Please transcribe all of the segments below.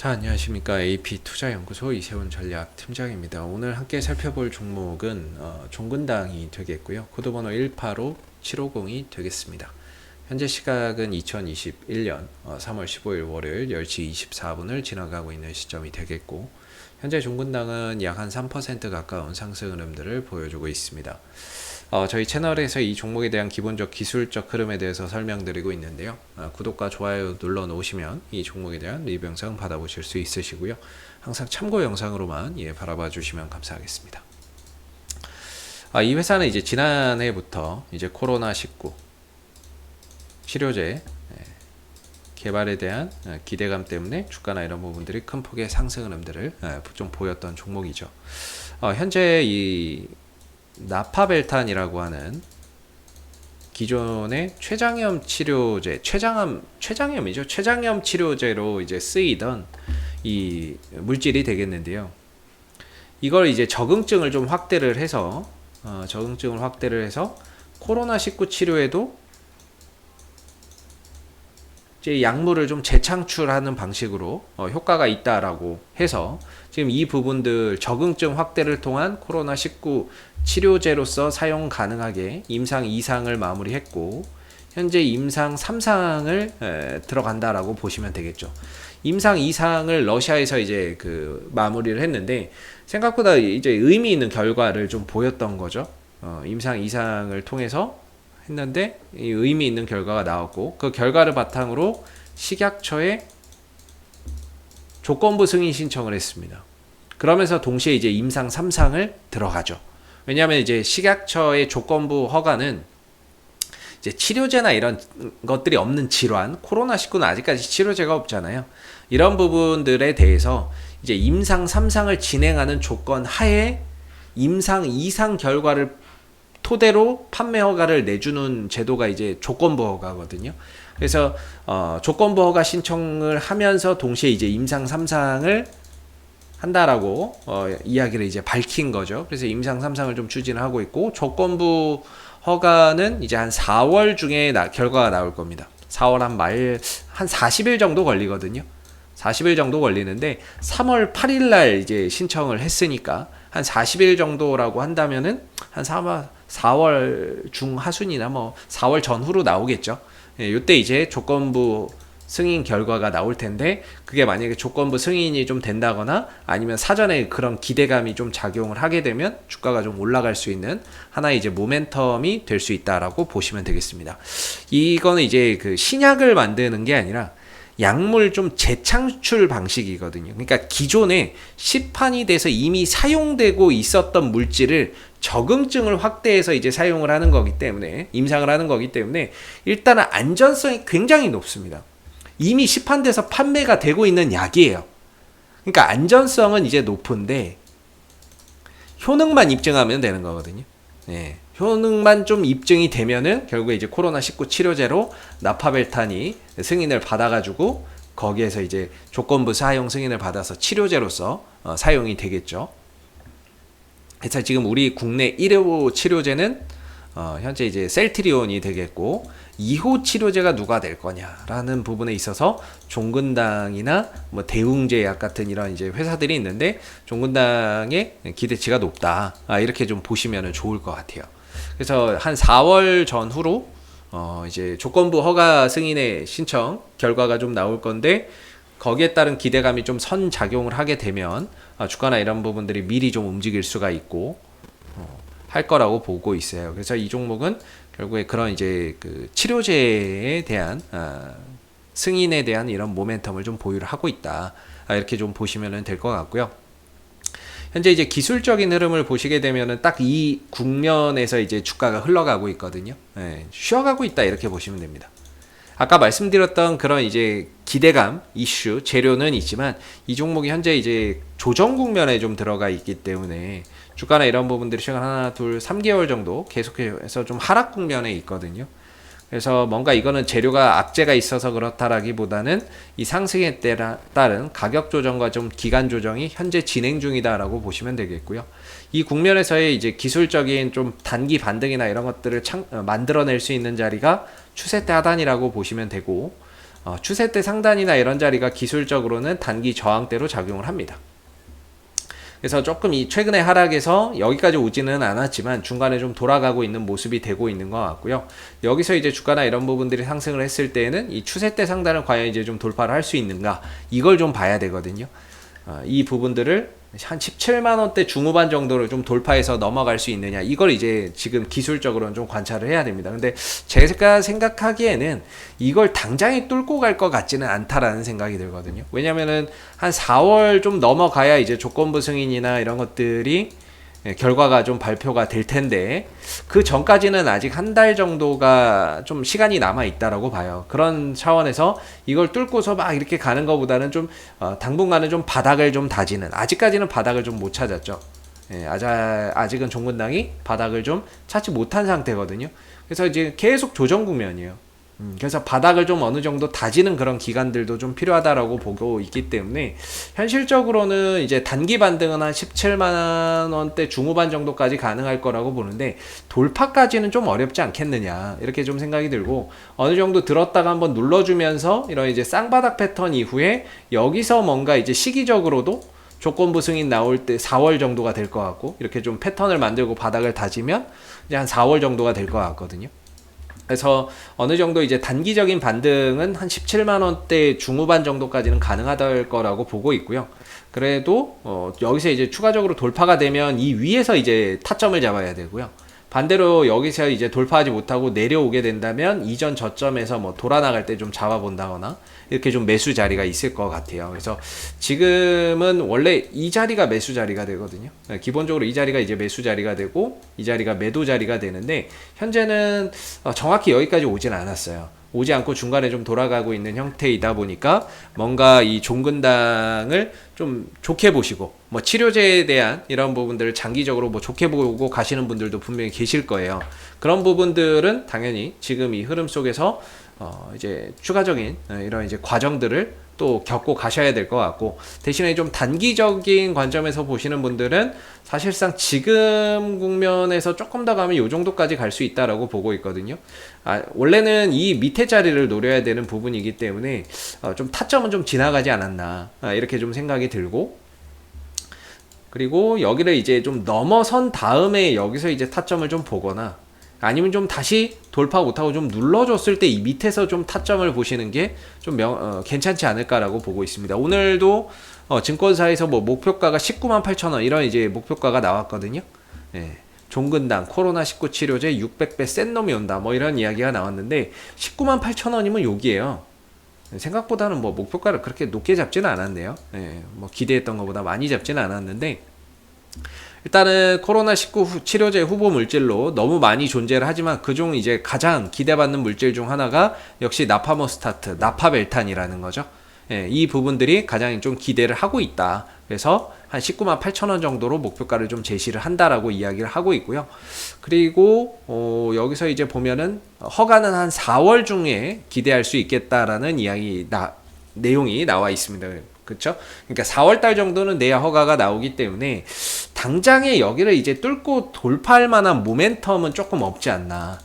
자, 안녕하십니까. AP투자연구소 이세훈 전략팀장입니다. 오늘 함께 살펴볼 종목은 종근당이 되겠고요. 코드번호 185750이 되겠습니다. 현재 시각은 2021년 3월 15일 월요일 10시 24분을 지나가고 있는 시점이 되겠고, 현재 종근당은 약 한 3% 가까운 상승 흐름들을 보여주고 있습니다. 저희 채널에서 이 종목에 대한 기본적 기술적 흐름에 대해서 설명드리고 있는데요. 구독과 좋아요 눌러 놓으시면 이 종목에 대한 리뷰 영상 받아보실 수 있으시고요. 항상 참고 영상으로만 바라봐 주시면 감사하겠습니다. 이 회사는 이제 지난해부터 이제 코로나19 치료제 개발에 대한 기대감 때문에 주가나 이런 부분들이 큰 폭의 상승 흐름들을 좀 보였던 종목이죠. 현재 이 나파벨탄이라고 하는 기존의 췌장염 치료제, 췌장염이죠. 췌장염 치료제로 이제 쓰이던 이 물질이 되겠는데요. 이걸 이제 적응증을 좀 확대를 해서 코로나19 치료에도 이제 약물을 좀 재창출하는 방식으로 효과가 있다라고 해서 지금 이 부분들 적응증 확대를 통한 코로나19 치료제로서 사용 가능하게 임상 2상을 마무리했고, 현재 임상 3상을 들어간다라고 보시면 되겠죠. 임상 2상을 러시아에서 이제 마무리를 했는데 생각보다 이제 의미 있는 결과를 좀 보였던 거죠. 임상 2상을 통해서 했는데 이 의미 있는 결과가 나왔고, 그 결과를 바탕으로 식약처에 조건부 승인 신청을 했습니다. 그러면서 동시에 이제 임상 3상을 들어가죠. 왜냐하면 이제 식약처의 조건부 허가는 이제 치료제나 이런 것들이 없는 질환, 코로나19는 아직까지 치료제가 없잖아요. 이런 부분들에 대해서 이제 임상 3상을 진행하는 조건 하에 임상 2상 결과를 토대로 판매 허가를 내주는 제도가 이제 조건부 허가거든요. 그래서 조건부 허가 신청을 하면서 동시에 이제 임상 3상을 한다라고 이야기를 이제 밝힌 거죠. 그래서 임상 3상을 좀 추진을 하고 있고, 조건부 허가는 이제 한 4월 중에 결과가 나올 겁니다. 4월 한 40일 정도 걸리거든요. 40일 정도 걸리는데 3월 8일 날 이제 신청을 했으니까 한 40일 정도라고 한다면은 한 4월 중하순이나 뭐 4월 전후로 나오겠죠. 이때 이제 조건부 승인 결과가 나올 텐데, 그게 만약에 조건부 승인이 좀 된다거나 아니면 사전에 그런 기대감이 좀 작용을 하게 되면 주가가 좀 올라갈 수 있는 하나의 이제 모멘텀이 될 수 있다라고 보시면 되겠습니다. 이거는 이제 신약을 만드는 게 아니라 약물 좀 재창출 방식이거든요. 그러니까 기존에 시판이 돼서 이미 사용되고 있었던 물질을 적응증을 확대해서 이제 사용을 하는 거기 때문에, 임상을 하는 거기 때문에 일단은 안전성이 굉장히 높습니다. 이미 시판돼서 판매가 되고 있는 약이에요. 그러니까 안전성은 이제 높은데 효능만 입증하면 되는 거거든요. 효능만 좀 입증이 되면은 결국에 이제 코로나19 치료제로 나파벨탄이 승인을 받아가지고 거기에서 이제 조건부 사용 승인을 받아서 치료제로서 사용이 되겠죠. 그래서 지금 우리 국내 1호 치료제는 현재 이제 셀트리온이 되겠고, 2호 치료제가 누가 될 거냐라는 부분에 있어서 종근당이나 뭐 대웅제약 같은 이런 이제 회사들이 있는데, 종근당의 기대치가 높다. 이렇게 좀 보시면 좋을 것 같아요. 그래서 한 4월 전후로 이제 조건부 허가 승인의 신청 결과가 좀 나올 건데, 거기에 따른 기대감이 좀 선작용을 하게 되면 주가나 이런 부분들이 미리 좀 움직일 수가 있고 할 거라고 보고 있어요. 그래서 이 종목은 결국에 그런 이제 치료제에 대한 승인에 대한 이런 모멘텀을 좀 보유를 하고 있다. 이렇게 좀 보시면 될 것 같고요. 현재 이제 기술적인 흐름을 보시게 되면은 딱 이 국면에서 이제 주가가 흘러가고 있거든요. 쉬어가고 있다, 이렇게 보시면 됩니다. 아까 말씀드렸던 그런 이제 기대감 이슈 재료는 있지만, 이 종목이 현재 이제 조정 국면에 좀 들어가 있기 때문에 주가나 이런 부분들이 최근 하나, 둘, 3개월 정도 계속해서 좀 하락 국면에 있거든요. 그래서 뭔가 이거는 재료가 악재가 있어서 그렇다라기보다는 이 상승에 따른 가격 조정과 좀 기간 조정이 현재 진행 중이다라고 보시면 되겠고요. 이 국면에서의 이제 기술적인 좀 단기 반등이나 이런 것들을 만들어낼 수 있는 자리가 추세대 하단이라고 보시면 되고, 추세대 상단이나 이런 자리가 기술적으로는 단기 저항대로 작용을 합니다. 그래서 조금 이 최근의 하락에서 여기까지 오지는 않았지만 중간에 좀 돌아가고 있는 모습이 되고 있는 것 같고요. 여기서 이제 주가나 이런 부분들이 상승을 했을 때에는 이 추세대 상단을 과연 이제 좀 돌파를 할 수 있는가, 이걸 좀 봐야 되거든요. 이 부분들을 한 17만 원대 중후반 정도를 좀 돌파해서 넘어갈 수 있느냐, 이걸 이제 지금 기술적으로는 좀 관찰을 해야 됩니다. 근데 제가 생각하기에는 이걸 당장에 뚫고 갈 것 같지는 않다라는 생각이 들거든요. 왜냐면은 한 4월 좀 넘어가야 이제 조건부 승인이나 이런 것들이 결과가 좀 발표가 될 텐데, 그 전까지는 아직 한 달 정도가 좀 시간이 남아 있다라고 봐요. 그런 차원에서 이걸 뚫고서 막 이렇게 가는 것보다는 좀 당분간은 좀 바닥을 좀 다지는, 아직까지는 바닥을 좀 못 찾았죠. 아직은 종근당이 바닥을 좀 찾지 못한 상태거든요. 그래서 이제 계속 조정 국면이에요. 그래서 바닥을 좀 어느 정도 다지는 그런 기간들도 좀 필요하다라고 보고 있기 때문에, 현실적으로는 이제 단기 반등은 한 17만 원대 중후반 정도까지 가능할 거라고 보는데, 돌파까지는 좀 어렵지 않겠느냐, 이렇게 좀 생각이 들고, 어느 정도 들었다가 한번 눌러주면서 이런 이제 쌍바닥 패턴 이후에 여기서 뭔가 이제 시기적으로도 조건부 승인 나올 때 4월 정도가 될 것 같고, 이렇게 좀 패턴을 만들고 바닥을 다지면 이제 한 4월 정도가 될 것 같거든요. 그래서 어느 정도 이제 단기적인 반등은 한 17만 원대 중후반 정도까지는 가능하다 거라고 보고 있고요. 그래도 여기서 이제 추가적으로 돌파가 되면 이 위에서 이제 타점을 잡아야 되고요. 반대로 여기서 이제 돌파하지 못하고 내려오게 된다면 이전 저점에서 뭐 돌아 나갈 때 좀 잡아본다거나 이렇게 좀 매수 자리가 있을 것 같아요. 그래서 지금은 원래 이 자리가 매수 자리가 되거든요. 기본적으로 이 자리가 이제 매수 자리가 되고 이 자리가 매도 자리가 되는데, 현재는 정확히 여기까지 오진 않았어요. 오지 않고 중간에 좀 돌아가고 있는 형태이다 보니까 뭔가 이 종근당을 좀 좋게 보시고, 뭐 치료제에 대한 이런 부분들을 장기적으로 뭐 좋게 보고 가시는 분들도 분명히 계실 거예요. 그런 부분들은 당연히 지금 이 흐름 속에서 이제 추가적인 이런 이제 과정들을 또 겪고 가셔야 될 것 같고, 대신에 좀 단기적인 관점에서 보시는 분들은 사실상 지금 국면에서 조금 더 가면 이 정도까지 갈 수 있다라고 보고 있거든요. 원래는 이 밑에 자리를 노려야 되는 부분이기 때문에 좀 타점은 좀 지나가지 않았나, 이렇게 좀 생각이 들고, 그리고 여기를 이제 좀 넘어선 다음에 여기서 이제 타점을 좀 보거나, 아니면 좀 다시 돌파 못하고 좀 눌러줬을 때 이 밑에서 좀 타점을 보시는 게 좀 괜찮지 않을까라고 보고 있습니다. 오늘도 증권사에서 뭐 목표가가 19만 8천 원 이런 이제 목표가가 나왔거든요. 종근당 코로나19 치료제 600배 센 놈이 온다, 뭐 이런 이야기가 나왔는데, 19만 8천 원이면 여기에요. 생각보다는 뭐 목표가를 그렇게 높게 잡지는 않았네요. 뭐 기대했던 것보다 많이 잡지는 않았는데, 일단은 코로나19 치료제 후보 물질로 너무 많이 존재를 하지만, 그중 이제 가장 기대받는 물질 중 하나가 역시 나파모스타트, 나파벨탄이라는 거죠. 이 부분들이 가장 좀 기대를 하고 있다. 그래서 한 19만 8천 원 정도로 목표가를 좀 제시를 한다라고 이야기를 하고 있고요. 그리고 여기서 이제 보면은 허가는 한 4월 중에 기대할 수 있겠다라는 내용이 나와 있습니다. 그렇죠? 그러니까 4월달 정도는 내야 허가가 나오기 때문에 당장에 여기를 이제 뚫고 돌파할 만한 모멘텀은 조금 없지 않나.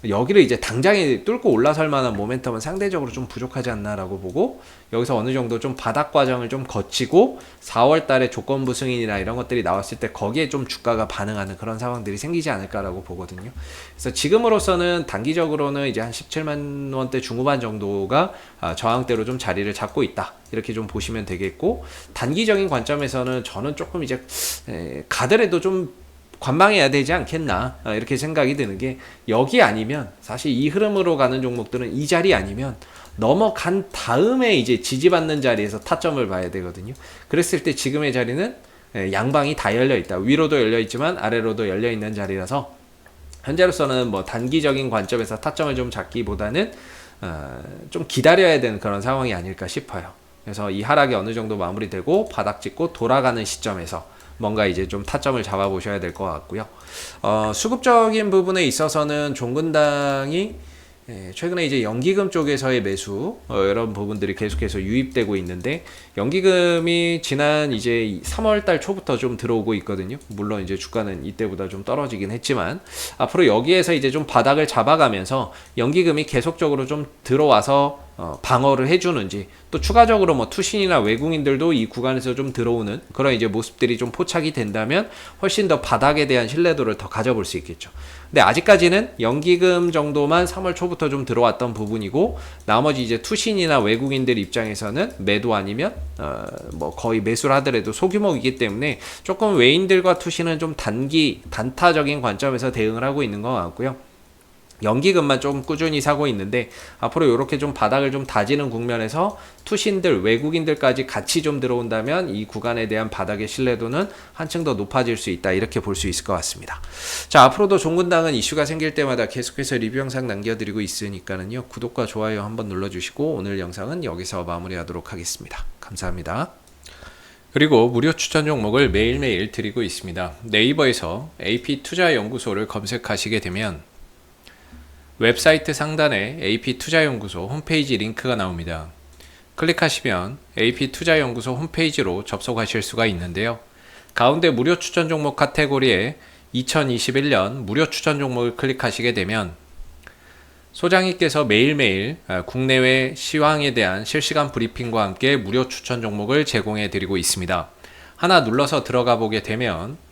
여기를 이제 당장에 뚫고 올라설 만한 모멘텀은 상대적으로 좀 부족하지 않나라고 보고, 여기서 어느 정도 좀 바닥 과정을 좀 거치고 4월 달에 조건부 승인이나 이런 것들이 나왔을 때 거기에 좀 주가가 반응하는 그런 상황들이 생기지 않을까라고 보거든요. 그래서 지금으로서는 단기적으로는 이제 한 17만 원대 중후반 정도가 저항대로 좀 자리를 잡고 있다, 이렇게 좀 보시면 되겠고, 단기적인 관점에서는 저는 조금 이제 가더라도 좀 관망해야 되지 않겠나, 이렇게 생각이 드는 게, 여기 아니면 사실 이 흐름으로 가는 종목들은 이 자리 아니면 넘어간 다음에 이제 지지받는 자리에서 타점을 봐야 되거든요. 그랬을 때 지금의 자리는 양방이 다 열려 있다. 위로도 열려 있지만 아래로도 열려 있는 자리라서, 현재로서는 뭐 단기적인 관점에서 타점을 좀 잡기보다는 좀 기다려야 되는 그런 상황이 아닐까 싶어요. 그래서 이 하락이 어느 정도 마무리되고 바닥 찍고 돌아가는 시점에서 뭔가 이제 좀 타점을 잡아보셔야 될 것 같고요. 수급적인 부분에 있어서는 종근당이 최근에 이제 연기금 쪽에서의 매수 이런 부분들이 계속해서 유입되고 있는데 연기금이 지난 이제 3월 달 초부터 좀 들어오고 있거든요. 물론 이제 주가는 이때보다 좀 떨어지긴 했지만 앞으로 여기에서 이제 좀 바닥을 잡아가면서 연기금이 계속적으로 좀 들어와서 방어를 해주는지 또 추가적으로 뭐 투신이나 외국인들도 이 구간에서 좀 들어오는 그런 이제 모습들이 좀 포착이 된다면 훨씬 더 바닥에 대한 신뢰도를 더 가져볼 수 있겠죠. 근데 아직까지는 연기금 정도만 3월 초부터 좀 들어왔던 부분이고 나머지 이제 투신이나 외국인들 입장에서는 매도 아니면 뭐 거의 매수를 하더라도 소규모이기 때문에 조금 외인들과 투신은 좀 단타적인 관점에서 대응을 하고 있는 것 같고요. 연기금만 좀 꾸준히 사고 있는데 앞으로 이렇게 좀 바닥을 좀 다지는 국면에서 투신들, 외국인들까지 같이 좀 들어온다면 이 구간에 대한 바닥의 신뢰도는 한층 더 높아질 수 있다 이렇게 볼 수 있을 것 같습니다. 자, 앞으로도 종근당은 이슈가 생길 때마다 계속해서 리뷰 영상 남겨드리고 있으니까는요 구독과 좋아요 한번 눌러주시고 오늘 영상은 여기서 마무리하도록 하겠습니다. 감사합니다. 그리고 무료 추천 종목을 매일매일 드리고 있습니다. 네이버에서 AP투자연구소를 검색하시게 되면 웹사이트 상단에 AP투자연구소 홈페이지 링크가 나옵니다. 클릭하시면 AP투자연구소 홈페이지로 접속하실 수가 있는데요. 가운데 무료 추천 종목 카테고리에 2021년 무료 추천 종목을 클릭하시게 되면 소장님께서 매일매일 국내외 시황에 대한 실시간 브리핑과 함께 무료 추천 종목을 제공해 드리고 있습니다. 하나 눌러서 들어가 보게 되면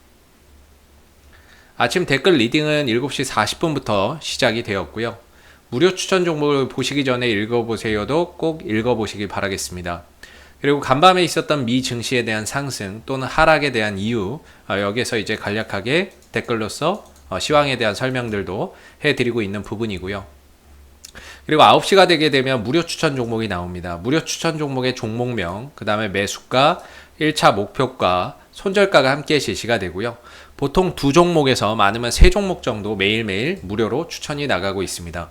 아침 댓글 리딩은 7시 40분부터 시작이 되었고요. 무료 추천 종목을 보시기 전에 읽어보세요도 꼭 읽어보시기 바라겠습니다. 그리고 간밤에 있었던 미 증시에 대한 상승 또는 하락에 대한 이유 여기에서 이제 간략하게 댓글로서 시황에 대한 설명들도 해드리고 있는 부분이고요. 그리고 9시가 되게 되면 무료 추천 종목이 나옵니다. 무료 추천 종목의 종목명, 그 다음에 매수가, 1차 목표가, 손절가가 함께 실시가 되고요. 보통 2종목에서 많으면 3종목 정도 매일매일 무료로 추천이 나가고 있습니다.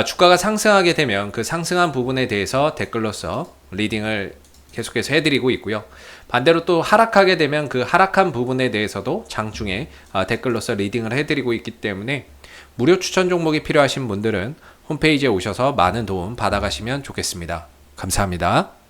주가가 상승하게 되면 그 상승한 부분에 대해서 댓글로서 리딩을 계속해서 해드리고 있고요. 반대로 또 하락하게 되면 그 하락한 부분에 대해서도 장중에 댓글로서 리딩을 해드리고 있기 때문에 무료 추천 종목이 필요하신 분들은 홈페이지에 오셔서 많은 도움 받아가시면 좋겠습니다. 감사합니다.